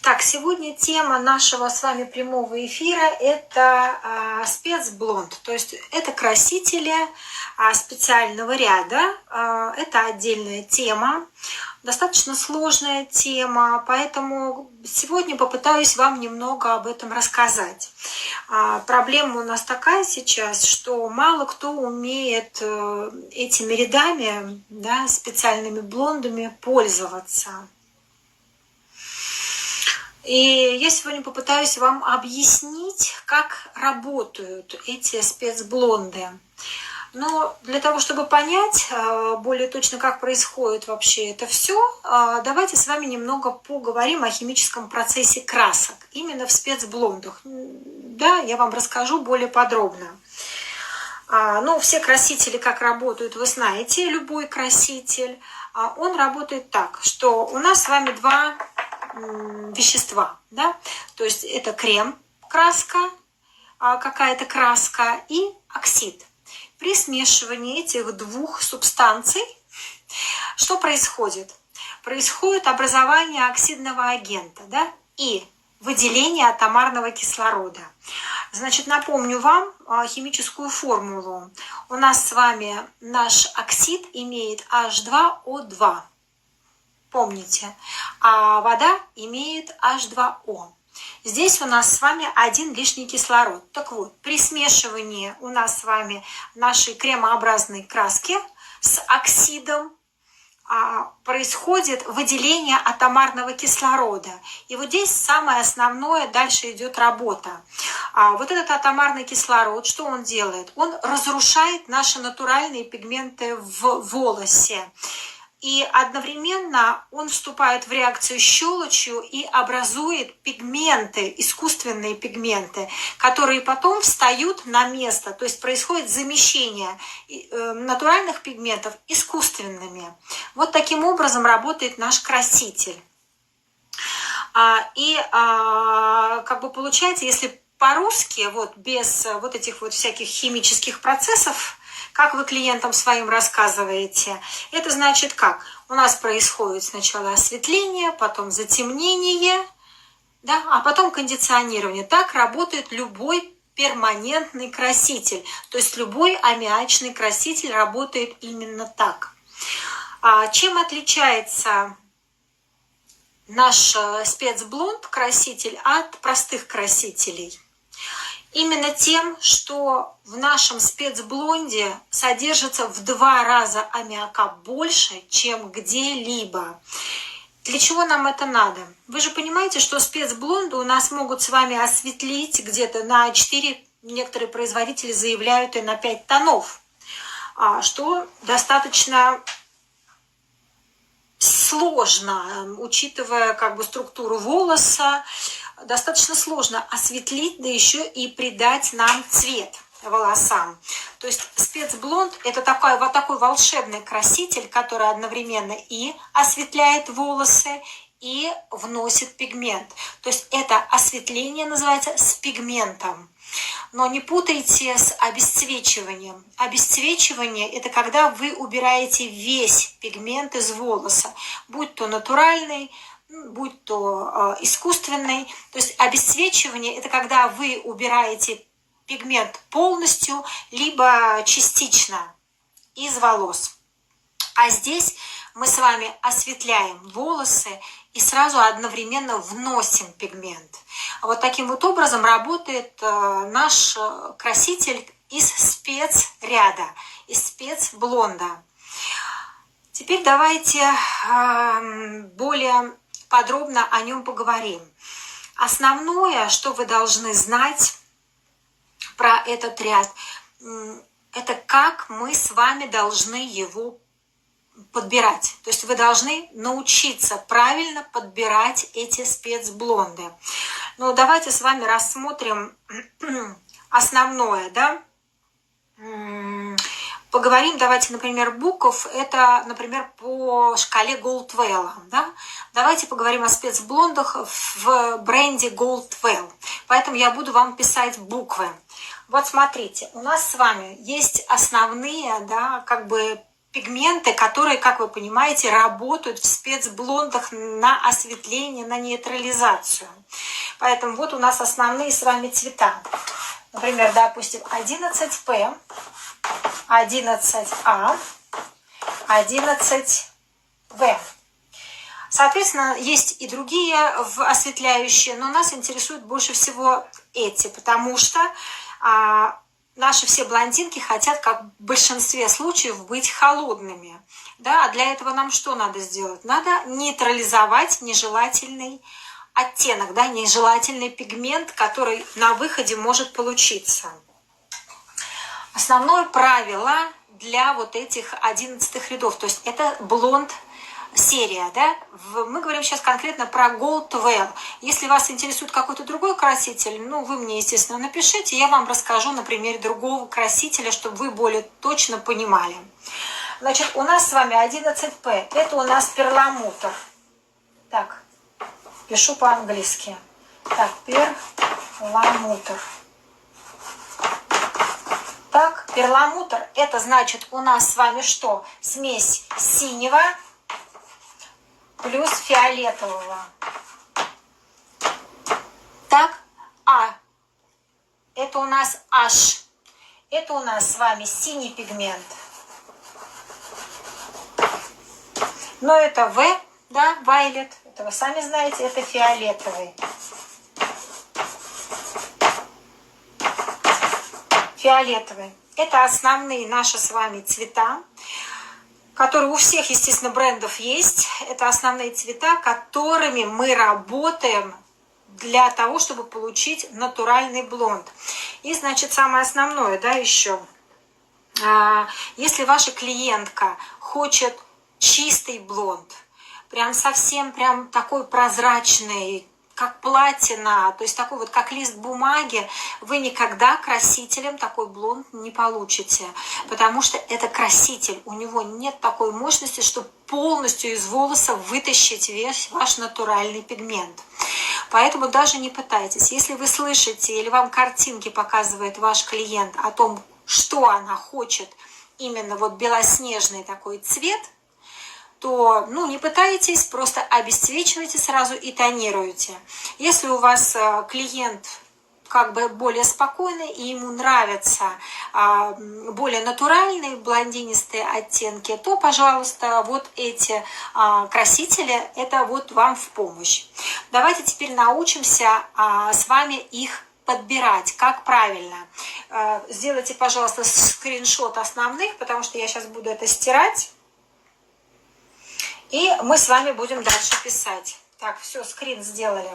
Так, сегодня тема нашего с вами прямого эфира – это спецблонд. То есть это красители специального ряда. Это отдельная тема, достаточно сложная тема, поэтому сегодня попытаюсь вам немного об этом рассказать. Проблема у нас такая сейчас, что мало кто умеет этими рядами, да, специальными блондами пользоваться. И я сегодня попытаюсь вам объяснить, как работают эти спецблонды. Но для того, чтобы понять более точно, как происходит вообще это все, давайте с вами немного поговорим о химическом процессе красок, именно в спецблондах. Да, я вам расскажу более подробно. Ну, все красители, как работают, вы знаете, любой краситель. Он работает так, что у нас с вами два вещества, да, то есть это крем, краска, какая-то краска и оксид. При смешивании этих двух субстанций что происходит? Происходит образование оксидного агента, да, и выделение атомарного кислорода. Значит, напомню вам химическую формулу. У нас с вами наш оксид имеет H2O2. Помните, а вода имеет H2O. Здесь у нас с вами один лишний кислород. Так вот, при смешивании у нас с вами нашей кремообразной краски с оксидом происходит выделение атомарного кислорода. И вот здесь самое основное, дальше идет работа. Вот этот атомарный кислород, что он делает? Он разрушает наши натуральные пигменты в волосе. И одновременно он вступает в реакцию с щелочью и образует пигменты, искусственные пигменты, которые потом встают на место. То есть происходит замещение натуральных пигментов искусственными. Вот таким образом работает наш краситель. И как бы получается, если по-русски, вот без вот этих вот всяких химических процессов, как вы клиентам своим рассказываете, это значит как? У нас происходит сначала осветление, потом затемнение, да, а потом кондиционирование. Так работает любой перманентный краситель. То есть любой аммиачный краситель работает именно так. Чем отличается наш спецблонд краситель от простых красителей? Именно тем, что в нашем спецблонде содержится в 2 раза аммиака больше, чем где-либо. Для чего нам это надо? Вы же понимаете, что спецблонды у нас могут с вами осветлить где-то на 4, некоторые производители заявляют и на 5 тонов, что достаточно сложно, учитывая как бы структуру волоса, достаточно сложно осветлить, да еще и придать нам цвет волосам. То есть спецблонд – это такой волшебный краситель, который одновременно и осветляет волосы, и вносит пигмент. То есть это осветление называется с пигментом. Но не путайте с обесцвечиванием. Обесцвечивание – это когда вы убираете весь пигмент из волоса, будь то натуральный, будь то искусственный. То есть обесцвечивание – это когда вы убираете пигмент полностью, либо частично из волос. А здесь мы с вами осветляем волосы и сразу одновременно вносим пигмент. Вот таким вот образом работает наш краситель из спецряда, из спецблонда. Теперь давайте более подробно о нем поговорим. Основное, что вы должны знать про этот ряд, это как мы с вами должны его подбирать. То есть вы должны научиться правильно подбирать эти спецблонды. Ну, давайте с вами рассмотрим основное, да. Поговорим, давайте, например, букв. Это, например, по шкале Goldwell, да. Давайте поговорим о спецблондах в бренде Goldwell. Поэтому я буду вам писать буквы. Вот смотрите, у нас с вами есть основные, да, как бы пигменты, которые, как вы понимаете, работают в спецблондах на осветление, на нейтрализацию. Поэтому вот у нас основные с вами цвета. Например, допустим, 11P, 11А, 11В. Соответственно, есть и другие осветляющие, но нас интересуют больше всего эти, потому что наши все блондинки хотят, как в большинстве случаев, быть холодными. Да? А для этого нам что надо сделать? Надо нейтрализовать нежелательный оттенок, да, нежелательный пигмент, который на выходе может получиться. Основное правило для вот этих 11 рядов, то есть это блонд серия, да? Мы говорим сейчас конкретно про Gold Well. Если вас интересует какой-то другой краситель, ну, вы мне, естественно, напишите, я вам расскажу на примере другого красителя, чтобы вы более точно понимали. Значит, у нас с вами 11P, это у нас перламутр. Так, пишу по-английски. Так, перламутр. Так, перламутр, это значит у нас с вами что? Смесь синего плюс фиолетового. Так, это у нас H. Это у нас с вами синий пигмент. Но это V, да, violet. Это вы сами знаете, это фиолетовый. Фиолетовый. Это основные наши с вами цвета, которые у всех, естественно, брендов есть. Это основные цвета, которыми мы работаем для того, чтобы получить натуральный блонд. И, значит, самое основное, да, еще. Если ваша клиентка хочет чистый блонд, прям совсем прям такой прозрачный, как платина, то есть такой вот как лист бумаги, вы никогда красителем такой блонд не получите, потому что это краситель, у него нет такой мощности, чтобы полностью из волоса вытащить весь ваш натуральный пигмент. Поэтому даже не пытайтесь. Если вы слышите или вам картинки показывает ваш клиент о том, что она хочет, именно вот белоснежный такой цвет, то не пытайтесь, просто обесцвечивайте сразу и тонируйте. Если у вас клиент как бы более спокойный и ему нравятся более натуральные блондинистые оттенки, то, пожалуйста, вот эти красители, это вот вам в помощь. Давайте теперь научимся с вами их подбирать, как правильно. Сделайте, пожалуйста, скриншот основных, потому что я сейчас буду это стирать. И мы с вами будем дальше писать. Так, все, скрин сделали.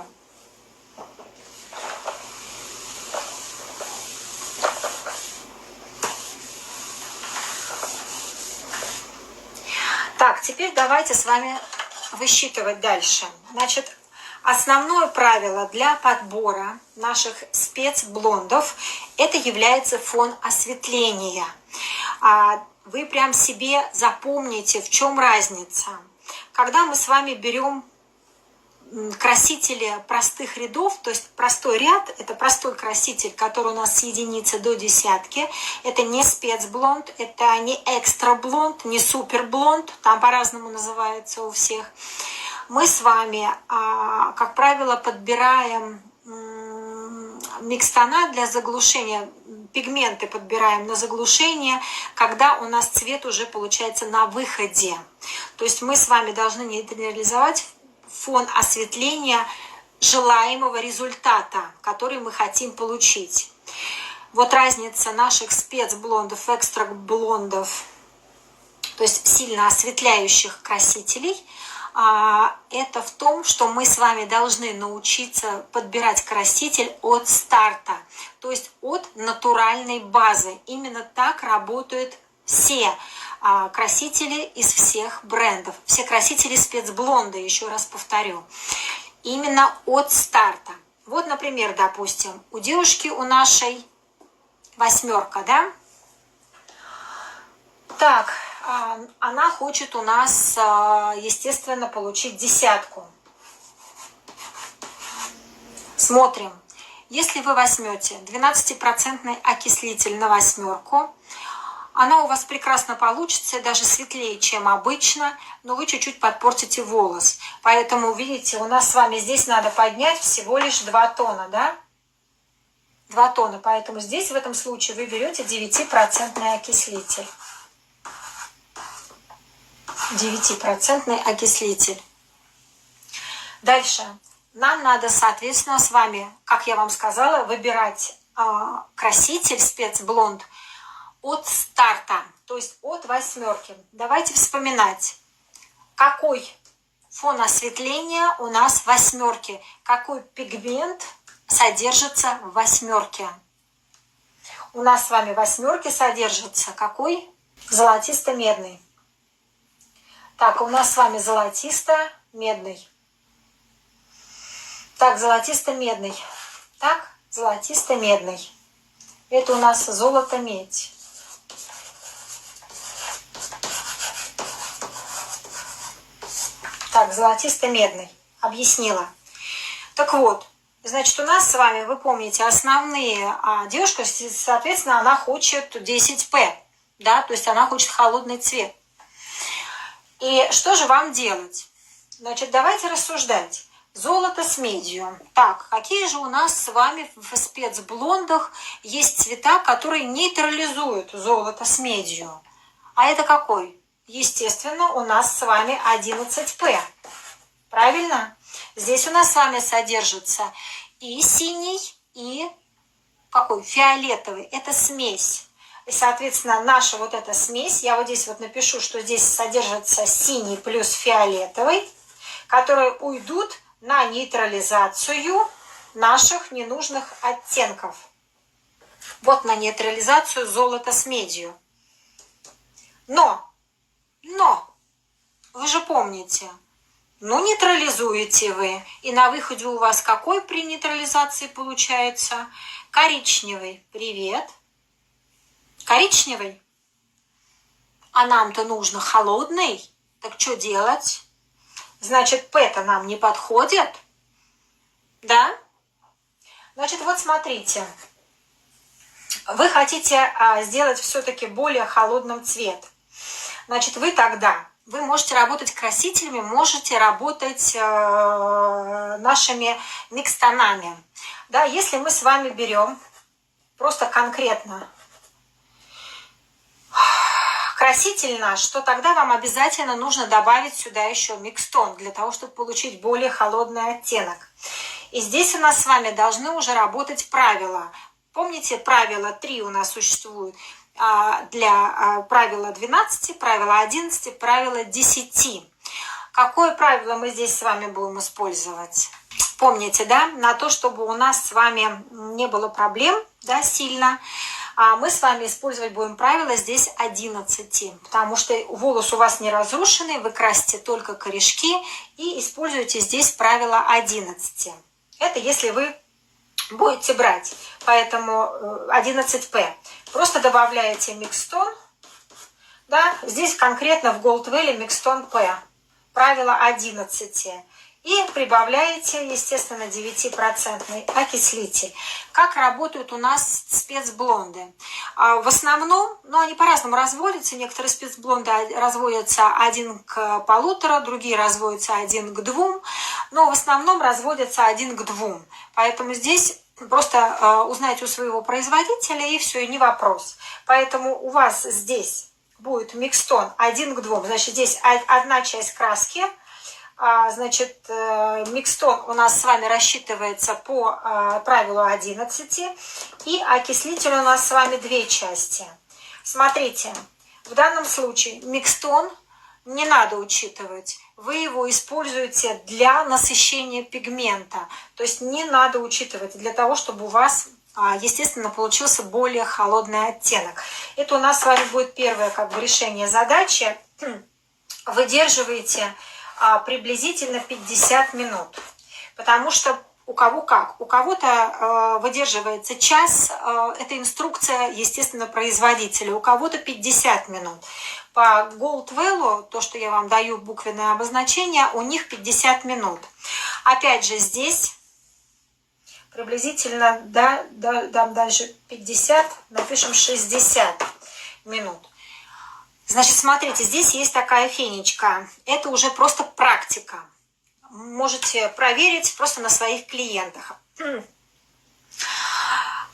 Так, теперь давайте с вами высчитывать дальше. Значит, основное правило для подбора наших спецблондов – это является фон осветления. Вы прям себе запомните, в чем разница. Когда мы с вами берем красители простых рядов, то есть простой ряд, это простой краситель, который у нас с единицы до десятки, это не спецблонд, это не экстра блонд, не супер блонд, там по-разному называется у всех. Мы с вами, как правило, подбираем микстона для заглушения, пигменты подбираем на заглушение, когда у нас цвет уже получается на выходе. То есть мы с вами должны нейтрализовать фон осветления желаемого результата, который мы хотим получить. Вот разница наших спецблондов, экстра-блондов, то есть сильно осветляющих красителей, это в том, что мы с вами должны научиться подбирать краситель от старта, то есть от натуральной базы. Именно так работают все красители из всех брендов, все красители спецблонда, еще раз повторю, именно от старта. Вот, например, допустим, у девушки у нашей 8, да? Так, она хочет у нас, естественно, получить 10. Смотрим. Если вы возьмете 12% окислитель на 8, Она у вас прекрасно получится, даже светлее, чем обычно, но вы чуть-чуть подпортите волос. Поэтому, видите, у нас с вами здесь надо поднять всего лишь 2 тона, да? 2 тона, поэтому здесь в этом случае вы берете 9% окислитель. 9% окислитель. Дальше. Нам надо, соответственно, с вами, как я вам сказала, выбирать краситель спецблонд от старта, то есть от 8. Давайте вспоминать, какой фон осветления у нас в 8, какой пигмент содержится в 8. У нас с вами в 8 содержится какой? Золотисто-медный. Так, у нас с вами золотисто-медный. Так, золотисто-медный. Так, золотисто-медный. Это у нас золото-медь. Так, золотисто-медный. Объяснила. Так вот, значит, у нас с вами, вы помните, основные девушка, соответственно, она хочет 10P. Да, то есть она хочет холодный цвет. И что же вам делать? Значит, давайте рассуждать. Золото с медью. Так, какие же у нас с вами в спецблондах есть цвета, которые нейтрализуют золото с медью? А это какой? Естественно, у нас с вами 11P. Правильно? Здесь у нас с вами содержится и синий, и какой? Фиолетовый. Это смесь. И, соответственно, наша вот эта смесь, я вот здесь вот напишу, что здесь содержится синий плюс фиолетовый, которые уйдут на нейтрализацию наших ненужных оттенков. Вот на нейтрализацию золота с медью. Но, вы же помните, нейтрализуете вы, и на выходе у вас какой при нейтрализации получается? Коричневый. Привет. Коричневый. А нам-то нужно холодный. Так что делать? Значит, P-то нам не подходит. Да? Значит, вот смотрите. Вы хотите сделать все-таки более холодным цвет. Значит, вы можете работать красителями, можете работать нашими микстонами. Да, если мы с вами берем просто конкретно краситель наш, то тогда вам обязательно нужно добавить сюда еще микстон, для того, чтобы получить более холодный оттенок. И здесь у нас с вами должны уже работать правила. Помните, правила 3 у нас существуют для правила 12, правила 11, правила 10. Какое правило мы здесь с вами будем использовать? Помните, да, на то, чтобы у нас с вами не было проблем, да, сильно, мы с вами использовать будем правило здесь 11, потому что волос у вас не разрушенный, вы красите только корешки и используете здесь правило 11. Это если вы будете брать, поэтому 11P. Просто добавляете микстон, да, здесь конкретно в Gold Valley микстон P, правило 11. И прибавляете, естественно, 9% окислитель. Как работают у нас спецблонды? В основном, они по-разному разводятся. Некоторые спецблонды разводятся 1 к 1,5, другие разводятся 1 к 2, но в основном разводятся 1 к 2. Поэтому здесь просто узнайте у своего производителя, и все, и не вопрос. Поэтому у вас здесь будет микстон 1 к 2. Значит, здесь одна часть краски. Значит, микстон у нас с вами рассчитывается по правилу 11, и окислитель у нас с вами 2 части. Смотрите, в данном случае микстон не надо учитывать, вы его используете для насыщения пигмента, то есть не надо учитывать для того, чтобы у вас, естественно, получился более холодный оттенок. Это у нас с вами будет первое решение задачи. Выдерживаете приблизительно 50 минут, потому что у кого как. У кого-то выдерживается час, это инструкция, естественно, производителя, у кого-то 50 минут. По Gold Valley, то, что я вам даю буквенное обозначение, у них 50 минут. Опять же, здесь приблизительно, да, дальше 50, напишем 60. минут. Значит, смотрите, здесь есть такая фенечка. Это уже просто практика. Можете проверить просто на своих клиентах.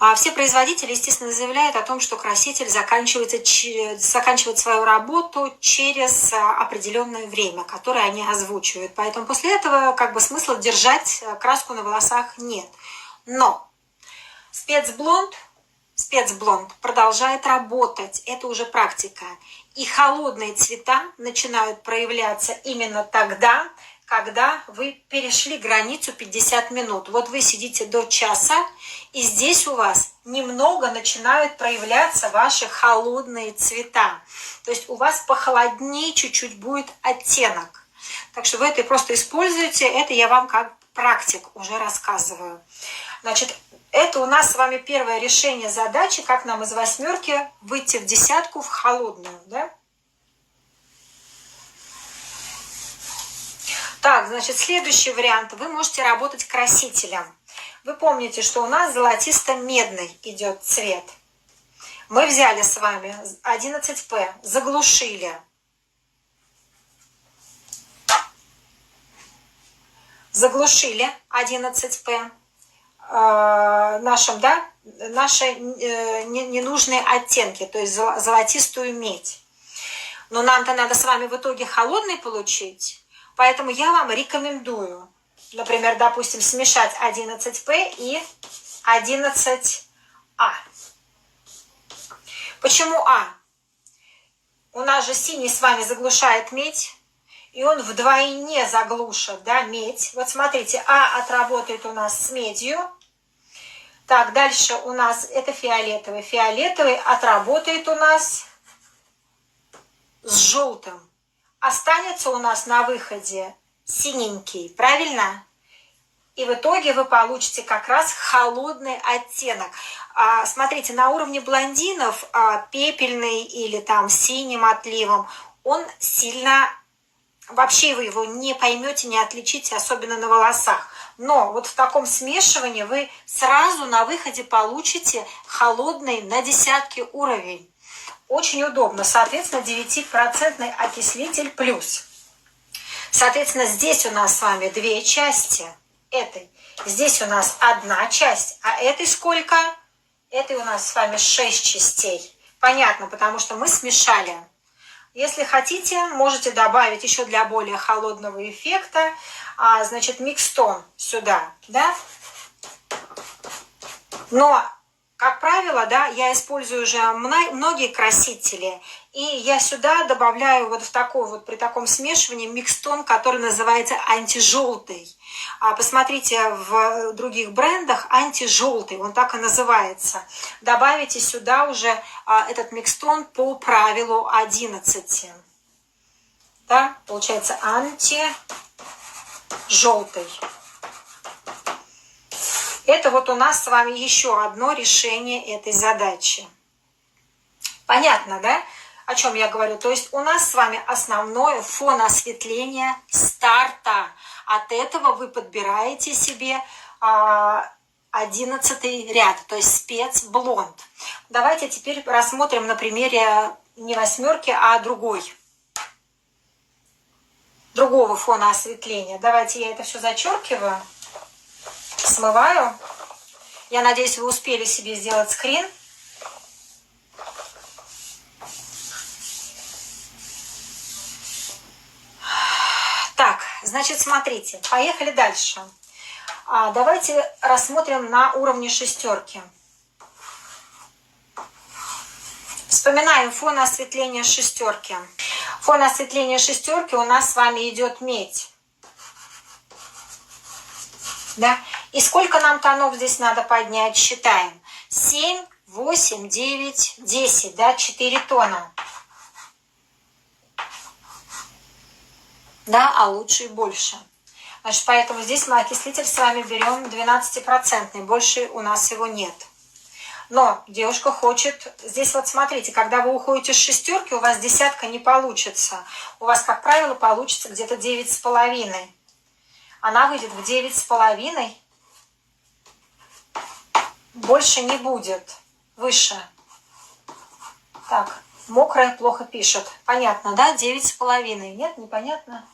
А все производители, естественно, заявляют о том, что краситель заканчивает свою работу через определенное время, которое они озвучивают. Поэтому после этого как бы смысла держать краску на волосах нет. Но спецблонд продолжает работать. Это уже практика. И холодные цвета начинают проявляться именно тогда, когда вы перешли границу 50 минут. Вот вы сидите до часа, и здесь у вас немного начинают проявляться ваши холодные цвета. То есть у вас похолоднее чуть-чуть будет оттенок. Так что вы это просто используете. Это я вам как практик уже рассказываю. Значит, это у нас с вами первое решение задачи, как нам из 8 выйти в 10 в холодную, да? Так, значит, следующий вариант. Вы можете работать красителем. Вы помните, что у нас золотисто-медный идет цвет. Мы взяли с вами 11P, заглушили. Заглушили 11P наши ненужные оттенки, то есть золотистую медь. Но нам-то надо с вами в итоге холодный получить. Поэтому я вам рекомендую, например, допустим, смешать 11P и 11А. Почему А? У нас же синий с вами заглушает медь, и он вдвойне заглушит, да, медь. Вот смотрите, А отработает у нас с медью. Так, дальше у нас это фиолетовый. Фиолетовый отработает у нас с желтым. Останется у нас на выходе синенький, правильно? И в итоге вы получите как раз холодный оттенок. Смотрите, на уровне блондинов пепельный или там синим отливом, он сильно... Вообще вы его не поймете, не отличите, особенно на волосах. Но вот в таком смешивании вы сразу на выходе получите холодный на 10 уровень. Очень удобно. Соответственно, 9% окислитель плюс. Соответственно, здесь у нас с вами 2 части этой. Здесь у нас 1 часть. А этой сколько? Этой у нас с вами 6 частей. Понятно, потому что мы смешали. Если хотите, можете добавить еще для более холодного эффекта, значит, микстон сюда, да? Но, как правило, да, я использую уже многие красители, и я сюда добавляю вот в такой вот, при таком смешивании микстон, который называется антижелтый. Посмотрите в других брендах антижелтый, он так и называется. Добавите сюда уже этот микстон по правилу 11. Да, получается антижелтый. Это вот у нас с вами еще одно решение этой задачи. Понятно, да? О чем я говорю? То есть у нас с вами основное фон осветления старта. От этого вы подбираете себе 11 ряд, то есть спецблонд. Давайте теперь рассмотрим на примере не 8, а другого фона осветления. Давайте я это все зачеркиваю. Смываю. Я надеюсь, вы успели себе сделать скрин. Так, значит, смотрите, поехали дальше. Давайте рассмотрим на уровне 6. Вспоминаем фон осветления 6. Фон осветления 6 у нас с вами идет медь. Да? И сколько нам тонов здесь надо поднять? Считаем. 7, 8, 9, 10, да, 4 тона. Да, а лучше и больше. Значит, поэтому здесь мы окислитель с вами берем 12%, больше у нас его нет. Но девушка хочет... Здесь вот смотрите, когда вы уходите с 6, у вас 10 не получится. У вас, как правило, получится где-то 9,5. Она выйдет в 9,5. Больше не будет. Выше. Так, Мокрая плохо пишет. Понятно, да? 9,5. Нет, непонятно.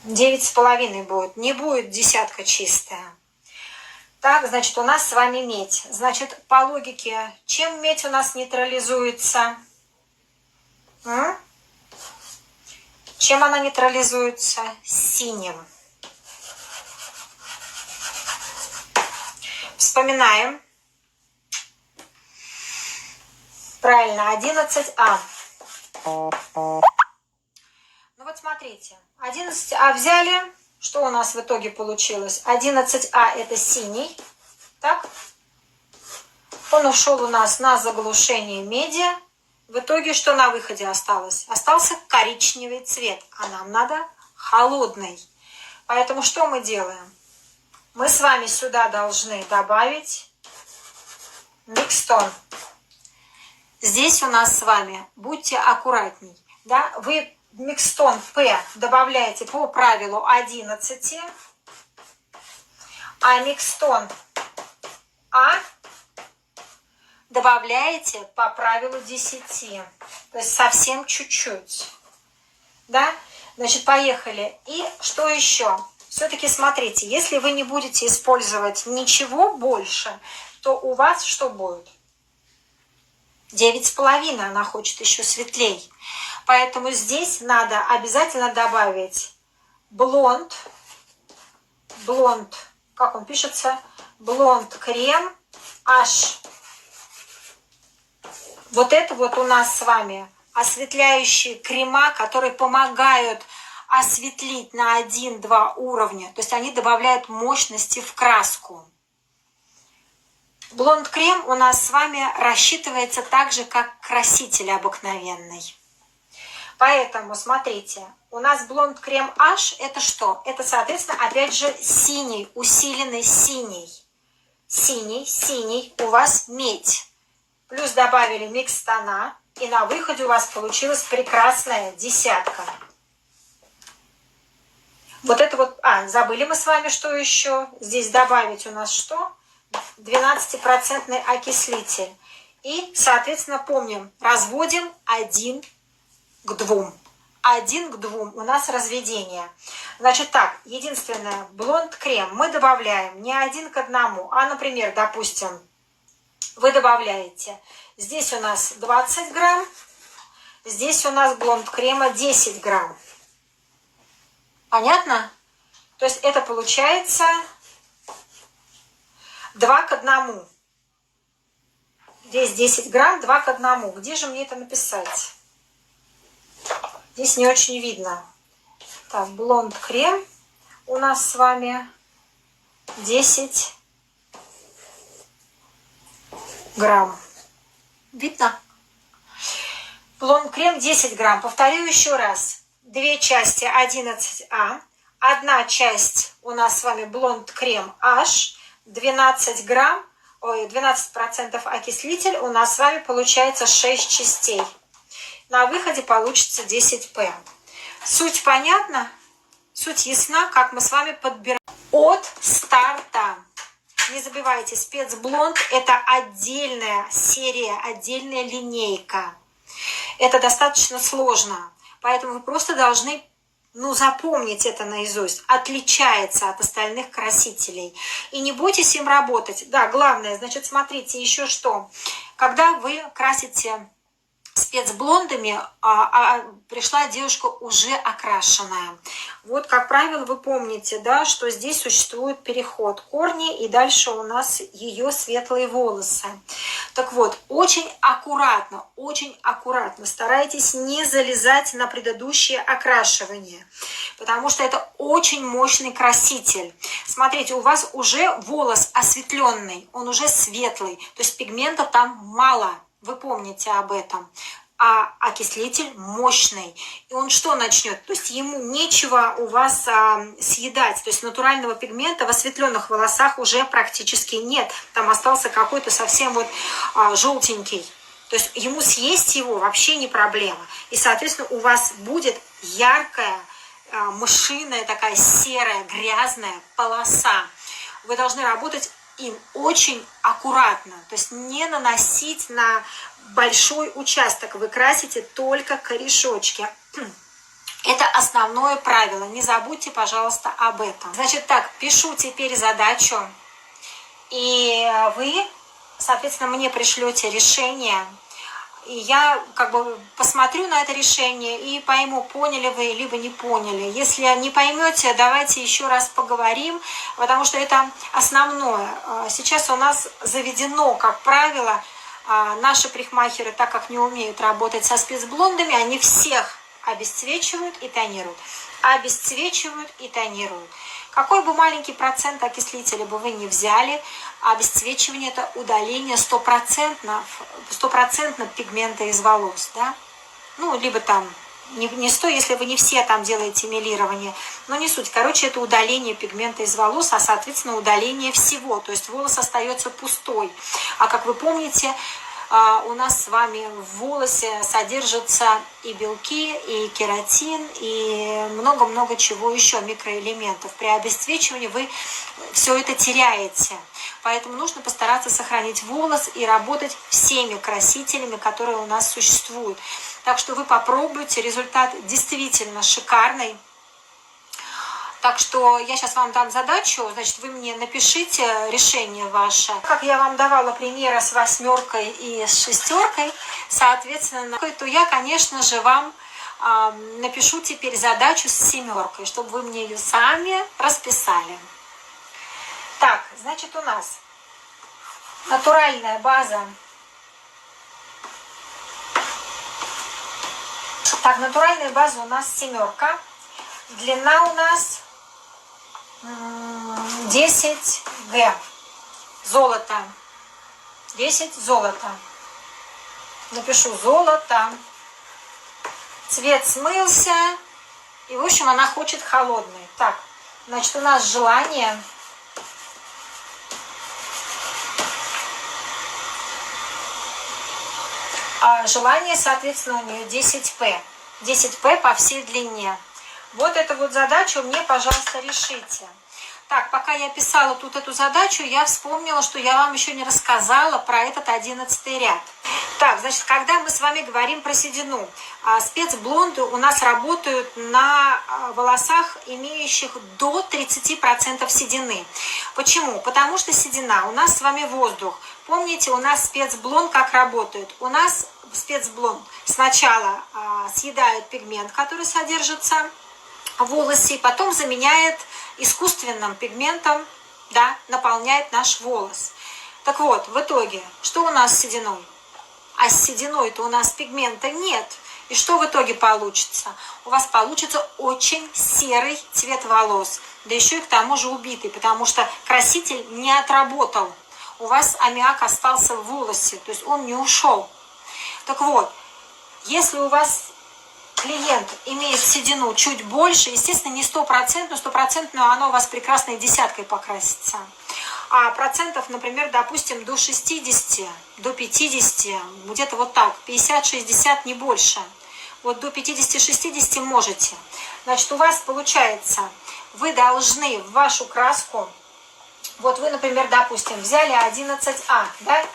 9,5 будет. Не будет десятка чистая. Так, значит, у нас с вами медь. Значит, по логике, чем медь у нас нейтрализуется? Чем она нейтрализуется? Синим. Вспоминаем. Правильно, 11А. Ну вот смотрите, 11А взяли. Что у нас в итоге получилось? 11А это синий. Так? Он ушел у нас на заглушение меди. В итоге что на выходе осталось? Остался коричневый цвет, а нам надо холодный. Поэтому что мы делаем? Мы с вами сюда должны добавить микстон. Здесь у нас с вами, будьте аккуратней, да, вы микстон P добавляете по правилу 11, а микстон А добавляете по правилу 10, то есть совсем чуть-чуть, да, значит, поехали. И что еще? Все-таки смотрите, если вы не будете использовать ничего больше, то у вас что будет? 9,5, она хочет еще светлей. Поэтому здесь надо обязательно добавить блонд, как он пишется, блонд крем H. Вот это вот у нас с вами осветляющие крема, которые помогают осветлить на 1-2 уровня. То есть они добавляют мощности в краску. Блонд-крем у нас с вами рассчитывается так же, как краситель обыкновенный. Поэтому, смотрите, у нас блонд-крем H это что? Это, соответственно, опять же синий, усиленный синий. Синий, у вас медь. Плюс добавили микс-тона, и на выходе у вас получилась прекрасная десятка. Вот это вот, забыли мы с вами, что еще? Здесь добавить у нас что? 12% окислитель. И, соответственно, помним, разводим 1 к 2. 1 к 2 у нас разведение. Значит так, единственное, блонд-крем мы добавляем не 1 к 1, а, например, допустим, вы добавляете, здесь у нас 20 грамм, здесь у нас блонд-крема 10 грамм. Понятно? То есть это получается 2 к 1. Здесь 10 грамм, 2 к 1. Где же мне это написать? Здесь не очень видно. Так, блонд-крем у нас с вами 10 грамм. Видно? Блонд-крем 10 грамм. Повторю еще раз. 2 части 11А. 1 часть у нас с вами блонд-крем H. 12 грамм, 12% окислитель. У нас с вами получается 6 частей. На выходе получится 10P. Суть понятна? Суть ясна, как мы с вами подбираем от старта. Не забывайте, спецблонд – это отдельная серия, отдельная линейка. Это достаточно сложно, поэтому вы просто должны запомнить это наизусть. Отличается от остальных красителей. И не бойтесь им работать. Да, главное, значит, смотрите еще что. Когда вы красите спецблондами, пришла девушка уже окрашенная. Вот, как правило, вы помните, да, что здесь существует переход корни, и дальше у нас ее светлые волосы. Так вот, очень аккуратно старайтесь не залезать на предыдущее окрашивание, потому что это очень мощный краситель. Смотрите, у вас уже волос осветленный, он уже светлый, то есть пигмента там мало. Вы помните об этом. А окислитель мощный. И он что начнет? То есть ему нечего у вас съедать. То есть натурального пигмента в осветленных волосах уже практически нет. Там остался какой-то совсем вот желтенький. То есть ему съесть его вообще не проблема. И, соответственно, у вас будет яркая, мышиная, такая серая, грязная полоса. Вы должны работать им очень аккуратно, то есть не наносить на большой участок, вы красите только корешочки. Это основное правило, не забудьте, пожалуйста, об этом. Значит так, пишу теперь задачу, и вы, соответственно, мне пришлете решение, и я как бы посмотрю на это решение и пойму, поняли вы, либо не поняли. Если не поймете, давайте еще раз поговорим, потому что это основное. Сейчас у нас заведено, как правило, наши парикмахеры, так как не умеют работать со спецблондами, они всех обесцвечивают и тонируют. Обесцвечивают и тонируют. Какой бы маленький процент окислителя бы вы ни взяли, обесцвечивание – это удаление стопроцентно пигмента из волос. Да? Ну, либо там не 100, если вы не все там делаете мелирование, но не суть. Короче, это удаление пигмента из волос, а, соответственно, удаление всего. То есть волос остается пустой. А как вы помните, у нас с вами в волосе содержатся и белки, и кератин, и много-много чего еще, микроэлементов. При обесцвечивании вы все это теряете. Поэтому нужно постараться сохранить волос и работать всеми красителями, которые у нас существуют. Так что вы попробуйте, результат действительно шикарный. Так что я сейчас вам дам задачу, значит, вы мне напишите решение ваше. Как я вам давала примеры с 8 и с 6, соответственно, то я, конечно же, вам напишу теперь задачу с 7, чтобы вы мне ее сами расписали. Так, значит, у нас натуральная база. Так, натуральная база у нас 7. Длина у нас 10 Г. Золото. 10 золото. Напишу золото. Цвет смылся. И, в общем, она хочет холодный. Так, значит, у нас желание. Желание, соответственно, у нее 10П. 10П по всей длине. Вот эту вот задачу мне, пожалуйста, решите. Так, пока я писала тут эту задачу, я вспомнила, что я вам еще не рассказала про этот 11-й ряд. Так, значит, когда мы с вами говорим про седину, спецблонды у нас работают на волосах, имеющих до 30% седины. Почему? Потому что седина, у нас с вами воздух. Помните, у нас спецблонд как работает? У нас спецблонд сначала съедает пигмент, который содержится в волосе, и потом заменяет искусственным пигментом, да, наполняет наш волос. Так вот, в итоге, что у нас с сединой? А с сединой-то у нас пигмента нет. И что в итоге получится? У вас получится очень серый цвет волос. Да еще и к тому же убитый, потому что краситель не отработал. У вас аммиак остался в волосе, то есть он не ушел. Так вот, если у вас клиент имеет седину чуть больше, естественно, не 100%, 100%, оно у вас прекрасной десяткой покрасится. А процентов, например, допустим, до 60, до 50, где-то вот так, 50-60, не больше. Вот до 50-60 можете. Значит, у вас получается, вы должны в вашу краску, вот вы, например, допустим, взяли 11А, да?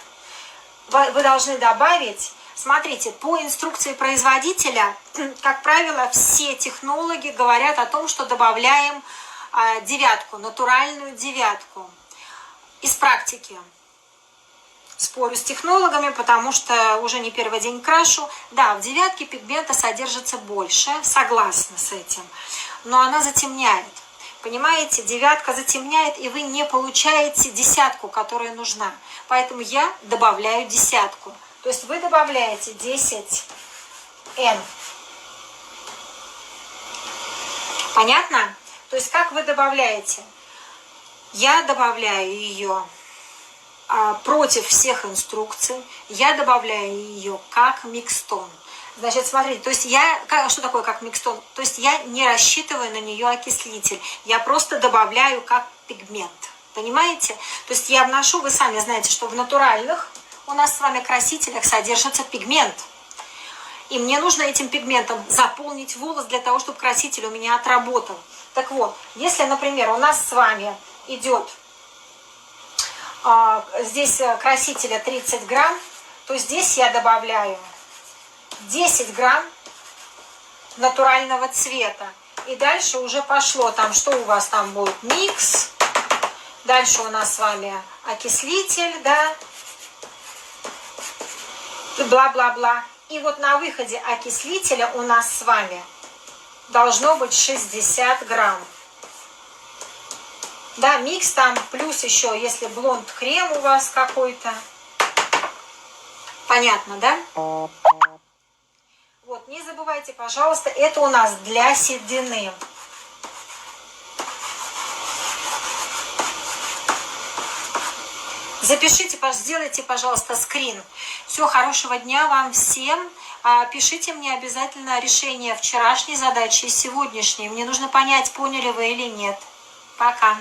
Вы должны добавить. Смотрите, по инструкции производителя, как правило, все технологи говорят о том, что добавляем 9, натуральную 9. Из практики. Спорю с технологами, потому что уже не первый день крашу. Да, в 9 пигмента содержится больше, согласна с этим, но она затемняет. Понимаете, 9 затемняет, и вы не получаете 10, которая нужна. Поэтому я добавляю 10. То есть вы добавляете 10N. Понятно? То есть как вы добавляете? Я добавляю ее против всех инструкций. Я добавляю ее как микстон. Значит, смотрите, то есть что такое как микстон? То есть я не рассчитываю на нее окислитель. Я просто добавляю как пигмент. Понимаете? То есть я вношу, вы сами знаете, что в натуральных у нас с вами красителях содержится пигмент. И мне нужно этим пигментом заполнить волос для того, чтобы краситель у меня отработал. Так вот, если, например, у нас с вами идет здесь красителя 30 грамм, то здесь я добавляю 10 грамм натурального цвета. И дальше уже пошло, там что у вас там будет, микс. Дальше у нас с вами окислитель, да, и бла-бла-бла. И вот на выходе окислителя у нас с вами должно быть 60 грамм. Да, микс там, плюс еще, если блонд крем у вас какой-то. Понятно, да? Вот, не забывайте, пожалуйста, это у нас для седины. Запишите, сделайте, пожалуйста, скрин. Все, хорошего дня вам всем. Пишите мне обязательно решение вчерашней задачи и сегодняшней. Мне нужно понять, поняли вы или нет. Пока.